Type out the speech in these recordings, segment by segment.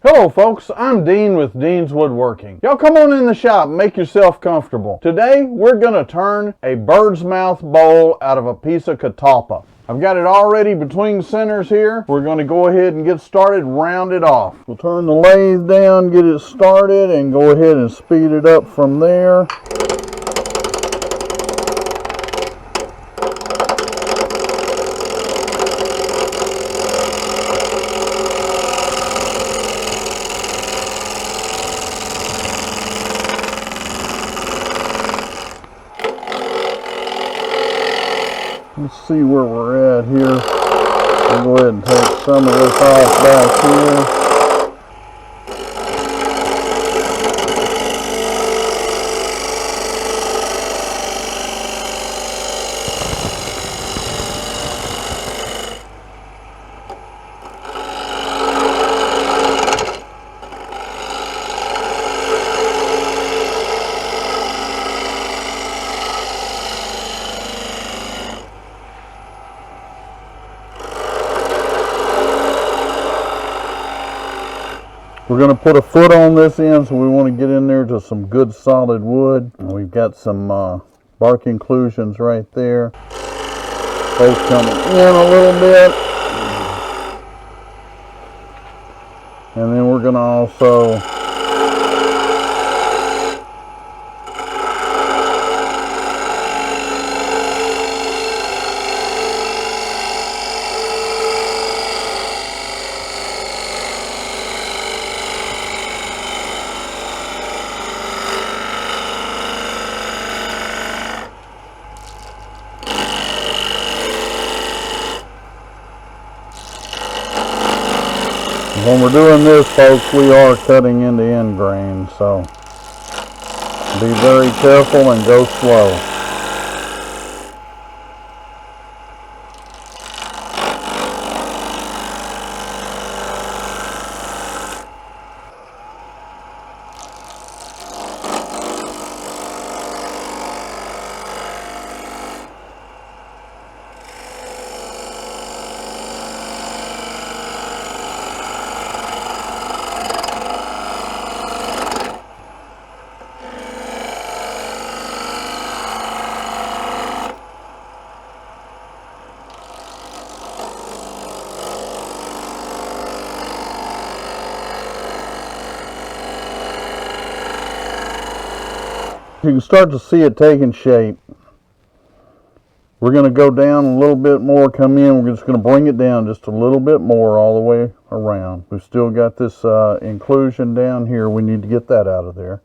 Hello folks, I'm Dean with Dean's Woodworking. Y'all come on in the shop and make yourself comfortable. Today we're going to turn a bird's mouth bowl out of a piece of catalpa. I've got it already between centers here. We're going to go ahead and get started, round it off. We'll turn the lathe down, get it started, and go ahead and speed it up from there. Let's see where we're at here. I'll go ahead and take some of this off back here. We're going to put a foot on this end, so we want to get in there to some good solid wood. And we've got some bark inclusions right there. Both coming in a little bit. And then we're going to also when we're doing this, folks, we are cutting into end grain, so be very careful and go slow. You can start to see it taking shape. We're going to go down a little bit more, come in. We're just going to bring it down just a little bit more all the way around. We've still got this inclusion down here. We need to get that out of there.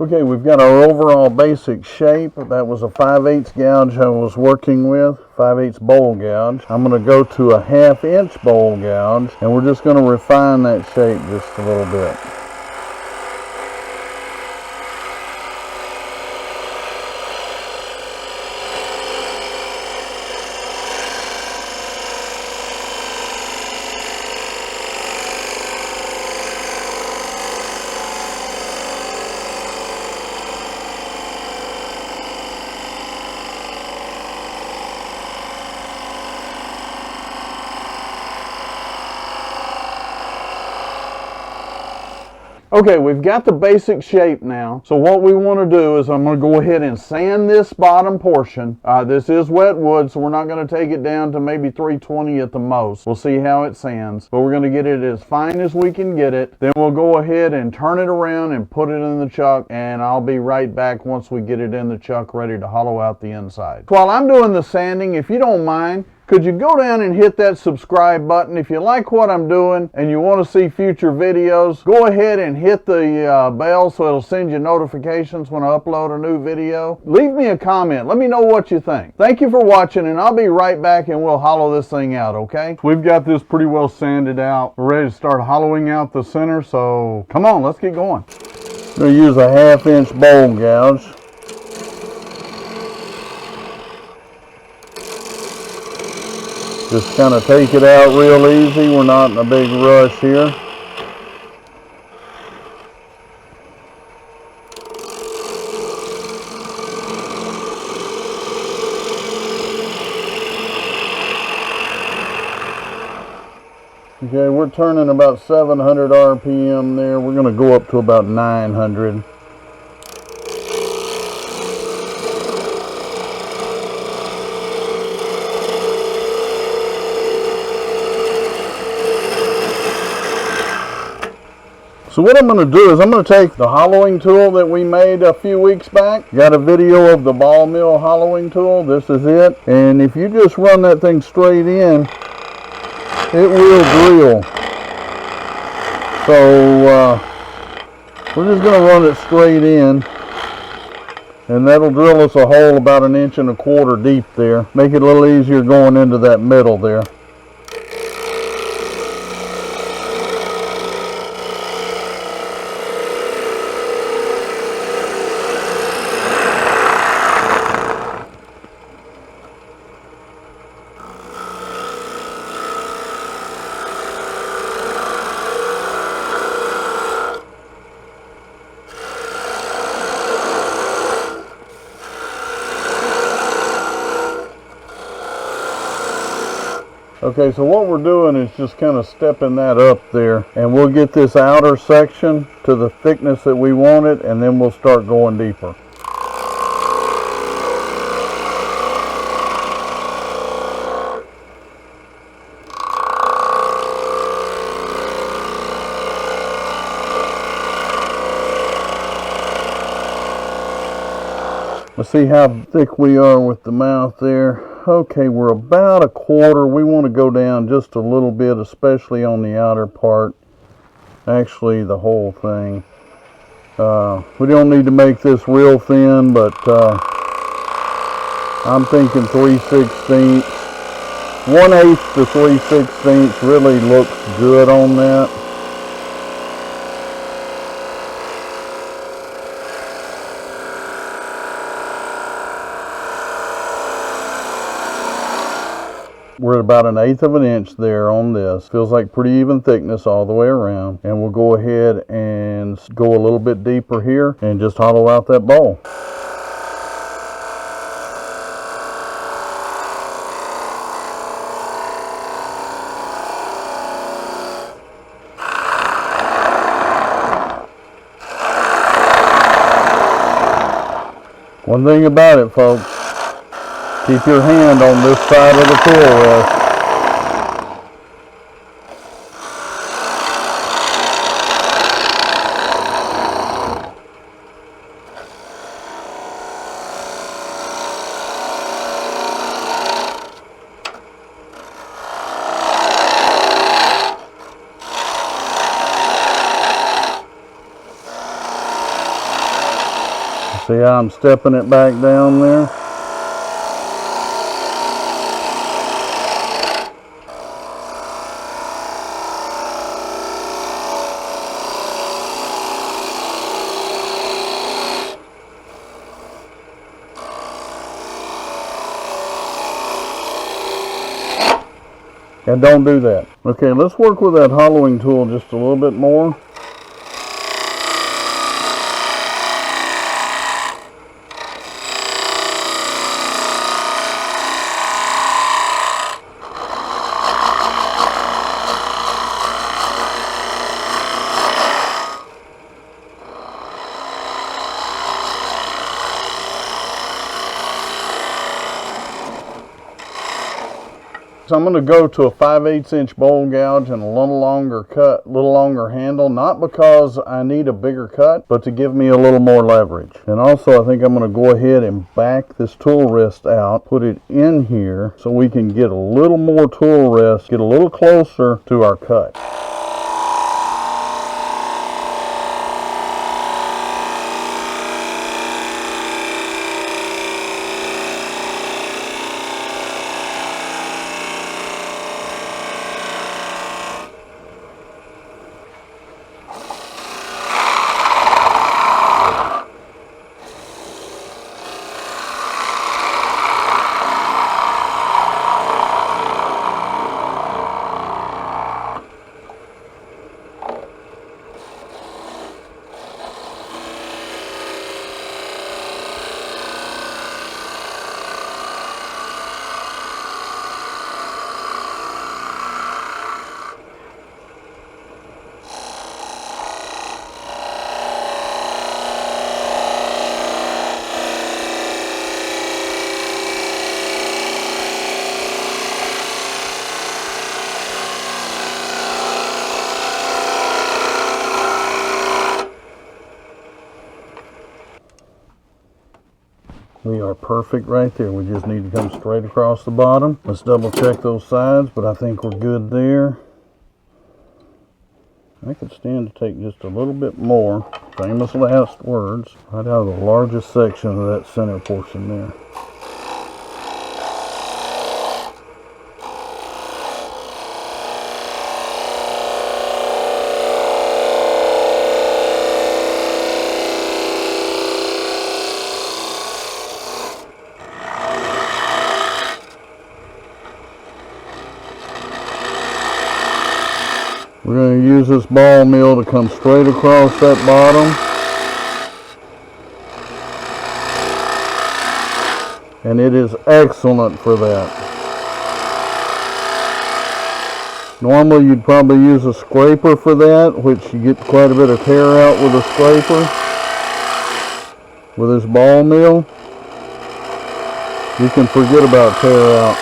Okay, we've got our overall basic shape. That was a 5/8 gouge I was working with, 5/8 bowl gouge. I'm going to go to a 1/2 inch bowl gouge, and we're just going to refine that shape just a little bit. Okay, we've got the basic shape now. So what we want to do is I'm going to go ahead and sand this bottom portion. This is wet wood, so we're not going to take it down to maybe 320 at the most. We'll see how it sands, but we're going to get it as fine as we can get it. Then we'll go ahead and turn it around and put it in the chuck, and I'll be right back once we get it in the chuck ready to hollow out the inside. While I'm doing the sanding, if you don't mind, could you go down and hit that subscribe button? If you like what I'm doing and you want to see future videos, go ahead and hit the bell so it'll send you notifications when I upload a new video. Leave me a comment. Let me know what you think. Thank you for watching, and I'll be right back and we'll hollow this thing out, okay? We've got this pretty well sanded out. We're ready to start hollowing out the center, so come on, let's get going. I'm going to use a 1/2-inch bowl gouge. Just kind of take it out real easy. We're not in a big rush here. Okay, we're turning about 700 RPM there. We're going to go up to about 900. So what I'm going to do is I'm going to take the hollowing tool that we made a few weeks back. Got a video of the ball mill hollowing tool. This is it. And if you just run that thing straight in, it will drill. So we're just going to run it straight in. And that'll drill us a hole about 1.25 inches deep there. Make it a little easier going into that middle there. Okay, so what we're doing is just kind of stepping that up there, and we'll get this outer section to the thickness that we want it, and then we'll start going deeper. Let's see how thick we are with the mouth there. Okay, we're about 1/4. We want to go down just a little bit, especially on the outer part. Actually, the whole thing. We don't need to make this real thin, but I'm thinking 3/16. 1/8 to 3/16 really looks good on that. We're at about 1/8 inch there on this. Feels like pretty even thickness all the way around. And we'll go ahead and go a little bit deeper here and just hollow out that bowl. One thing about it, folks, keep your hand on this side of the tool rest. See how I'm stepping it back down there? And don't do that. Okay, let's work with that hollowing tool just a little bit more. So I'm going to go to a 5/8 inch bowl gouge and a little longer cut, little longer handle, not because I need a bigger cut, but to give me a little more leverage. And also I think I'm going to go ahead and back this tool wrist out, put it in here so we can get a little more tool rest, get a little closer to our cut. We are perfect right there. We just need to come straight across the bottom. Let's double check those sides, but I think we're good there. I could stand to take just a little bit more, famous last words, right out of the largest section of that center portion there. We're going to use this ball mill to come straight across that bottom. And it is excellent for that. Normally you'd probably use a scraper for that, which you get quite a bit of tear out with a scraper. With this ball mill, you can forget about tear out.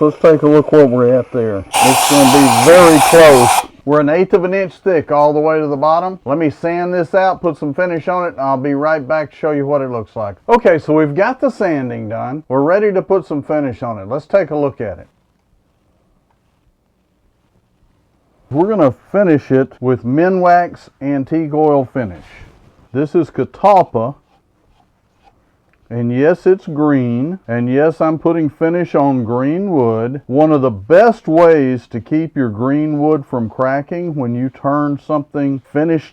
Let's take a look where we're at there. It's going to be very close. We're 1/8 of an inch thick all the way to the bottom. Let me sand this out, put some finish on it, and I'll be right back to show you what it looks like. Okay, so we've got the sanding done. We're ready to put some finish on it. Let's take a look at it. We're going to finish it with Minwax Antique Oil Finish. This is Catalpa. And yes, it's green, and yes, I'm putting finish on green wood. One of the best ways to keep your green wood from cracking when you turn something,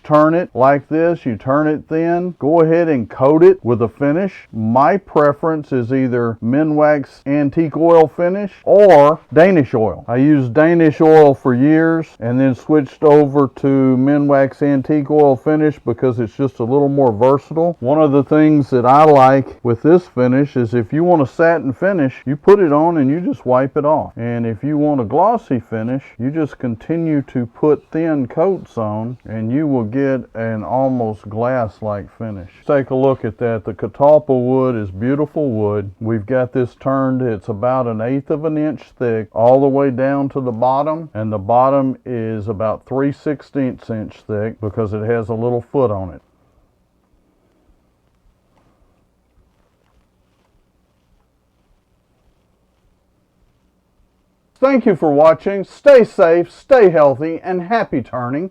turn it like this, you turn it thin, go ahead and coat it with a finish. My preference is either Minwax Antique Oil Finish or Danish oil. I used Danish oil for years and then switched over to Minwax Antique Oil Finish because it's just a little more versatile. One of the things that I like with this finish is if you want a satin finish, you put it on and you just wipe it off. And if you want a glossy finish, you just continue to put thin coats on and you will get an almost glass-like finish. Take a look at that. The Catalpa wood is beautiful wood. We've got this turned, it's about 1/8 of an inch thick all the way down to the bottom, and the bottom is about 3/16 inch thick because it has a little foot on it. Thank you for watching. Stay safe, stay healthy, and happy turning.